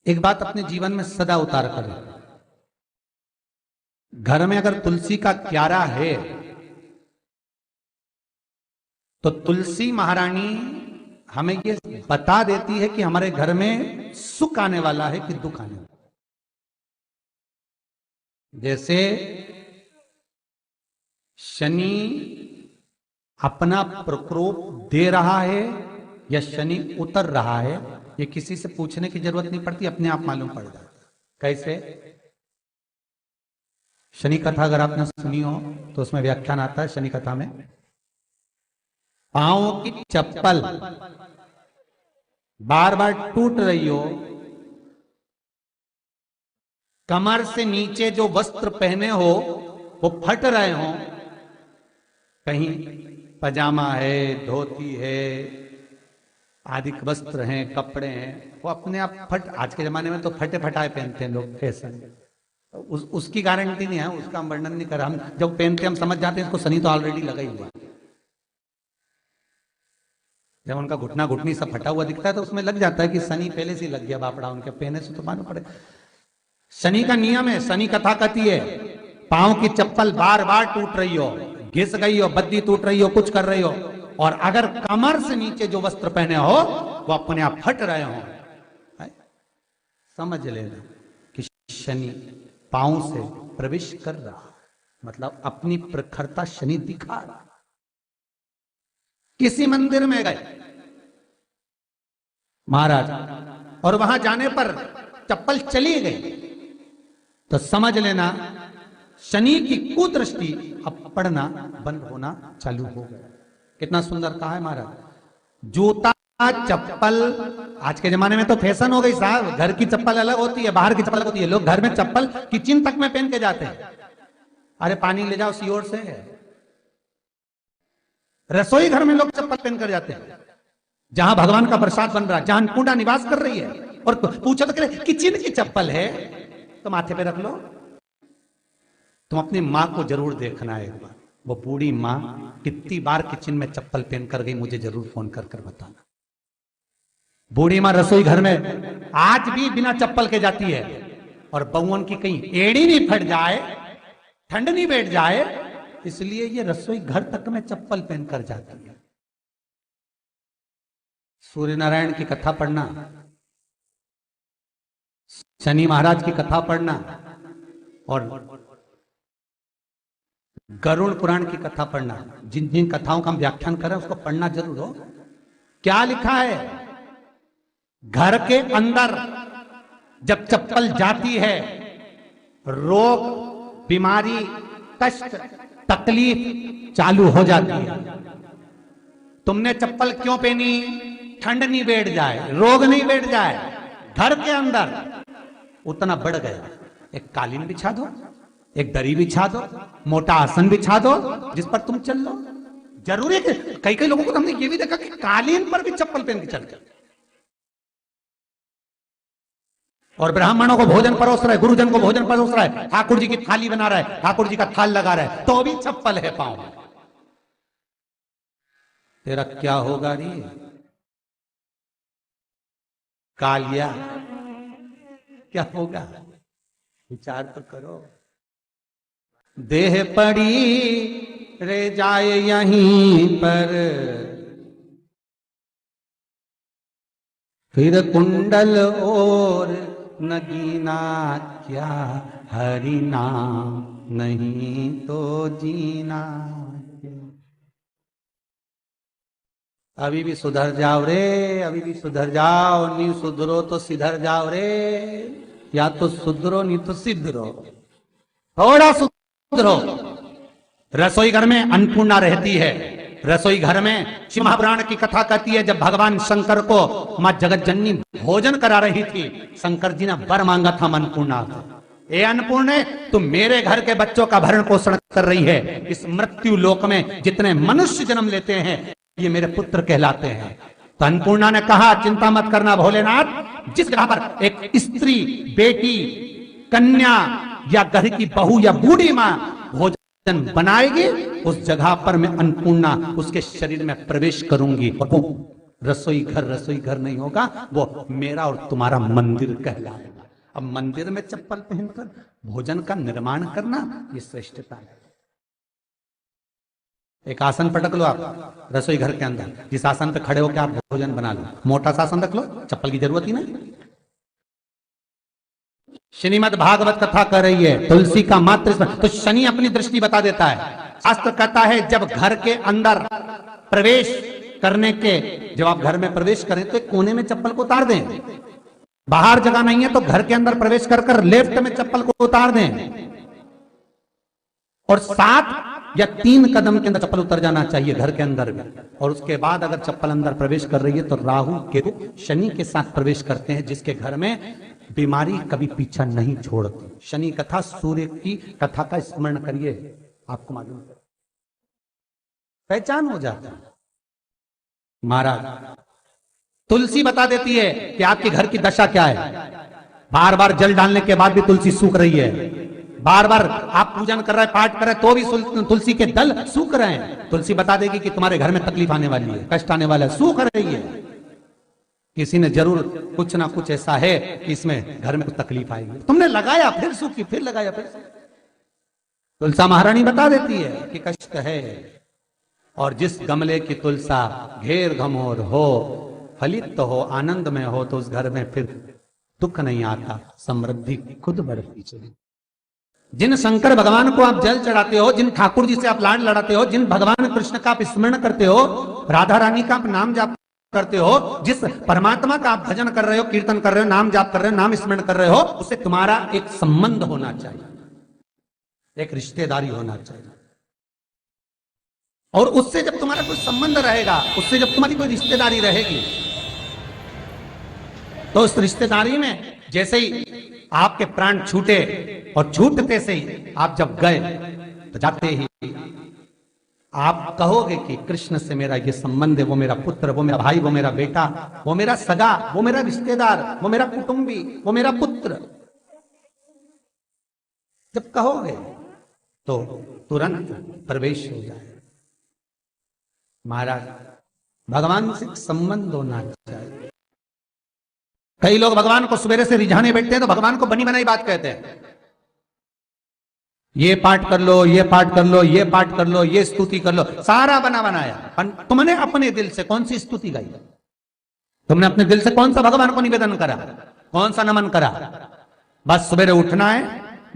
एक बात अपने जीवन में सदा उतार करें। घर में अगर तुलसी का क्यारा है तो तुलसी महारानी हमें ये बता देती है कि हमारे घर में सुख आने वाला है कि दुख आने वाला है। जैसे शनि अपना प्रकोप दे रहा है या शनि उतर रहा है, ये किसी से पूछने की जरूरत नहीं पड़ती, अपने आप मालूम पड़ जाता है। कैसे? शनि कथा अगर आपने सुनी हो तो उसमें व्याख्यान आता है शनि कथा में, पांव की चप्पल बार बार टूट रही हो, कमर से नीचे जो वस्त्र पहने हो वो फट रहे हो, कहीं पजामा है, धोती है, आदि वस्त्र हैं, कपड़े हैं, वो अपने आप फट, आज के जमाने में तो फटे फटाए पहनते हैं लोग, फैशन। उसकी गारंटी नहीं है, उसका हम वर्णन नहीं कर रहा। हम जब पहनते हम समझ जाते हैं इसको शनि तो ऑलरेडी लगा ही हुआ। जब उनका घुटना घुटनी सब फटा हुआ दिखता है तो उसमें लग जाता है कि शनि पहले से लग गया बापड़ा, उनके पहने से तो मालूम पड़े। शनि का नियम है, शनि कथा कहती है पांव की चप्पल बार बार टूट रही हो, घिस गई हो, बद्दी टूट रही हो, कुछ कर रही हो, और अगर कमर से नीचे जो वस्त्र पहने हो वो अपने आप फट रहे हो, समझ लेना कि शनि पांव से प्रवेश कर रहा, मतलब अपनी प्रखरता शनि दिखा रहा। किसी मंदिर में गए महाराज और वहां जाने पर चप्पल चली गई तो समझ लेना शनि की कुदृष्टि अब पड़ना बंद होना चालू हो गया। कितना सुंदर कहा है महाराज। जूता चप्पल आज के जमाने में तो फैशन हो गई साहब, घर की चप्पल अलग होती है, बाहर की चप्पल अलग होती है। लोग घर में चप्पल किचन तक में पहन के जाते हैं। अरे पानी ले जाओ सीओर से। रसोई घर में लोग चप्पल पहन कर जाते हैं, जहां भगवान का प्रसाद बन रहा है, जहां अन्नपूर्णा निवास कर रही है, और पूछो तो कह किचन की चप्पल है तो माथे पे रख लो। तुम अपनी मां को जरूर देखना है एक बार, वो बूढ़ी मां कितनी बार किचन में चप्पल पहन कर गई, मुझे जरूर फोन कर कर बताना। बूढ़ी मां रसोई घर में आज भी बिना चप्पल के जाती है, और बहुओं की कहीं एड़ी नहीं फट जाए, ठंड नहीं बैठ जाए, इसलिए ये रसोई घर तक में चप्पल पहन कर जाती है। सूर्य नारायण की कथा पढ़ना, शनि महाराज की कथा पढ़ना, और गरुड़ पुराण की कथा पढ़ना, जिन जिन कथाओं का हम व्याख्यान करें उसको पढ़ना जरूर हो। क्या लिखा है? घर के अंदर जब चप्पल जाती है, रोग, बीमारी, कष्ट, तकलीफ चालू हो जाती है। तुमने चप्पल क्यों पहनी? ठंड नहीं बैठ जाए, रोग नहीं बैठ जाए। घर के अंदर उतना बढ़ गया, एक कालीन बिछा दो, एक दरी बिछा दो, मोटा आसन बिछा दो, जिस पर तुम चल लो। जरूरी है कि कई कई लोगों को हमने ये भी देखा कि कालीन पर भी चप्पल पहन के चलते, और ब्राह्मणों को भोजन परोस रहा है, गुरुजन को भोजन परोस रहा है, ठाकुर जी की थाली बना रहा है, ठाकुर जी का थाल लगा रहा है, तो भी चप्पल है पांव। तेरा क्या होगा रे कालिया, क्या होगा? विचार तो करो। देह पड़ी रे जाए यहीं पर, फिर कुंडल और नगीना, क्या हरि नाम नहीं तो जीना। अभी भी सुधर जाओ रे, अभी भी सुधर जाओ, नहीं सुधरो तो सिधर जाओ रे, या तो सुधरो नहीं तो सिधरो, थोड़ा सुधरो। रसोई घर में अन्नपूर्णा रहती है। रसोई घर में शिव महापुराण की कथा कहती है जब भगवान शंकर को मां जगत जननी भोजन करा रही थी, शंकर जी ने वर मांगा था अन्नपूर्णा से। ए अन्नपूर्णे, तुम मेरे घर के बच्चों का भरण पोषण कर रही है। इस मृत्यु लोक में जितने मनुष्य जन्म लेते हैं ये मेरे पुत्र कहलाते हैं। तो अन्नपूर्णा ने कहा चिंता मत करना भोलेनाथ, जिस जगह पर एक स्त्री, बेटी, कन्या या घर की बहू या बूढ़ी मां भोजन बनाएगी, उस जगह पर मैं अन्नपूर्णा उसके शरीर में प्रवेश करूंगी। रसोई घर नहीं होगा, वो मेरा और तुम्हारा मंदिर कहलाएगा। अब मंदिर में चप्पल पहनकर भोजन का निर्माण करना, ये श्रेष्ठता है। एक आसन पटक लो आप रसोई घर के अंदर, जिस आसन पे खड़े होकर आप भोजन बना लो, मोटा सा आसन रख लो, चप्पल की जरूरत ही नहीं। श्रीमद् भागवत कथा कर रही है तुलसी का मात्र, तो शनि अपनी दृष्टि बता देता है। शास्त्र कहता है जब घर के अंदर प्रवेश करने के, जब आप घर में प्रवेश करें तो एक कोने में चप्पल को उतार दें। बाहर जगह नहीं है तो घर के अंदर प्रवेश कर लेफ्ट में चप्पल को उतार दें, और 7 या 3 कदम के अंदर चप्पल उतर जाना चाहिए घर के अंदर भी। और उसके बाद अगर चप्पल अंदर प्रवेश कर रही है तो राहु केतु शनि के साथ प्रवेश करते हैं, जिसके घर में बीमारी कभी पीछा नहीं छोड़ती। शनि कथा, सूर्य की कथा का स्मरण करिए, आपको मालूम है, पहचान हो जाता है। महाराज तुलसी बता देती है कि आपके घर की दशा क्या है। बार बार जल डालने के बाद भी तुलसी सूख रही है, बार बार आप पूजन कर रहे हैं, पाठ कर रहे हैं, तो भी तुलसी के दल सूख रहे हैं। तुलसी बता देगी कि तुम्हारे घर में तकलीफ आने वाली है, कष्ट आने वाला है, सूख रही है। किसी ने जरूर कुछ ना कुछ ऐसा है कि इसमें घर में कुछ तकलीफ आएगी, तुमने लगाया फिर सूखी, फिर लगाया फिर। तुलसा महारानी बता देती है कि कष्ट है। और जिस गमले की तुलसा घेर घमोर हो, फलित हो, आनंद में हो, तो उस घर में फिर दुख नहीं आता, समृद्धि खुद बढ़ती चली। जिन शंकर भगवान को आप जल चढ़ाते हो, जिन ठाकुर जी से आप लाड लड़ाते हो, जिन भगवान कृष्ण का आप स्मरण करते हो, राधा रानी का आप नाम जाप करते हो, जिस परमात्मा का आप भजन कर रहे हो, कीर्तन कर रहे हो, नाम जाप कर रहे हो, नाम स्मरण कर रहे हो, उससे तुम्हारा एक संबंध होना चाहिए, एक रिश्तेदारी होना चाहिए। और उससे जब तुम्हारा कोई संबंध रहेगा, उससे जब तुम्हारी कोई रिश्तेदारी रहेगी, तो उस रिश्तेदारी में जैसे ही आपके प्राण छूटे, और छूटते से ही आप जब गए, तो जाते ही आप कहोगे कि कृष्ण से मेरा ये संबंध है, वो मेरा पुत्र, वो मेरा भाई, वो मेरा बेटा, वो मेरा सगा, वो मेरा रिश्तेदार, वो मेरा कुटुंबी, वो मेरा पुत्र। जब कहोगे तो तुरंत प्रवेश हो जाए। महाराज भगवान से संबंध होना चाहिए। कई लोग भगवान को सवेरे से रिझाने बैठते हैं तो भगवान को बनी बनाई बात कहते हैं, ये पाठ कर लो, ये पाठ कर लो, ये पाठ कर लो, ये स्तुति कर लो, सारा बना बनाया। तुमने अपने दिल से कौन सी स्तुति गाई? तुमने अपने दिल से कौन सा भगवान को निवेदन करा, कौन सा नमन करा? बस सवेरे उठना है,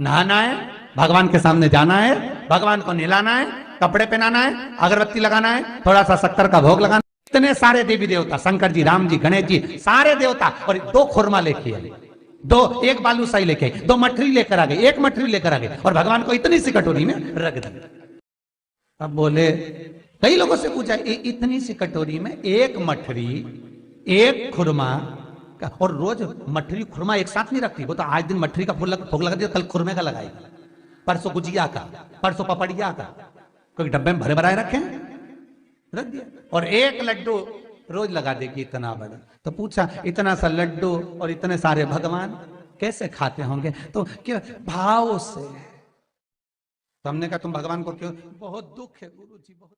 नहाना है, भगवान के सामने जाना है, भगवान को नहलाना है, कपड़े पहनाना है, अगरबत्ती लगाना है, थोड़ा सा शक्कर का भोग लगाना। इतने सारे देवी देवता, शंकर जी, राम जी, गणेश जी, सारे देवता, और 2 खुरमा लेके आए, 1 बालूशाही लेके आई, 2 मठरी लेकर आ गए, 1 मठरी लेकर आ गए, और भगवान को इतनी सी कटोरी में रख दिया। अब बोले, कई लोगों से पूछा, इतनी सी कटोरी में 1 मठरी, 1 खुरमा, और रोज मठरी खुरमा एक साथ नहीं रखती। वो तो आज दिन मठरी का भोग लगा दिया, कल खुरमे का लगाएगी, परसों गुजिया का, परसों पपड़िया का, कोई डब्बे में भरे भराए रखे, रख दिया। और 1 लड्डू रोज लगा देगी, इतना बड़ा। तो पूछा, इतना सा लड्डू और इतने सारे भगवान कैसे खाते होंगे? तो क्या भाव से। तो हमने कहा, तुम भगवान को क्यों? बहुत दुख है गुरु जी, बहुत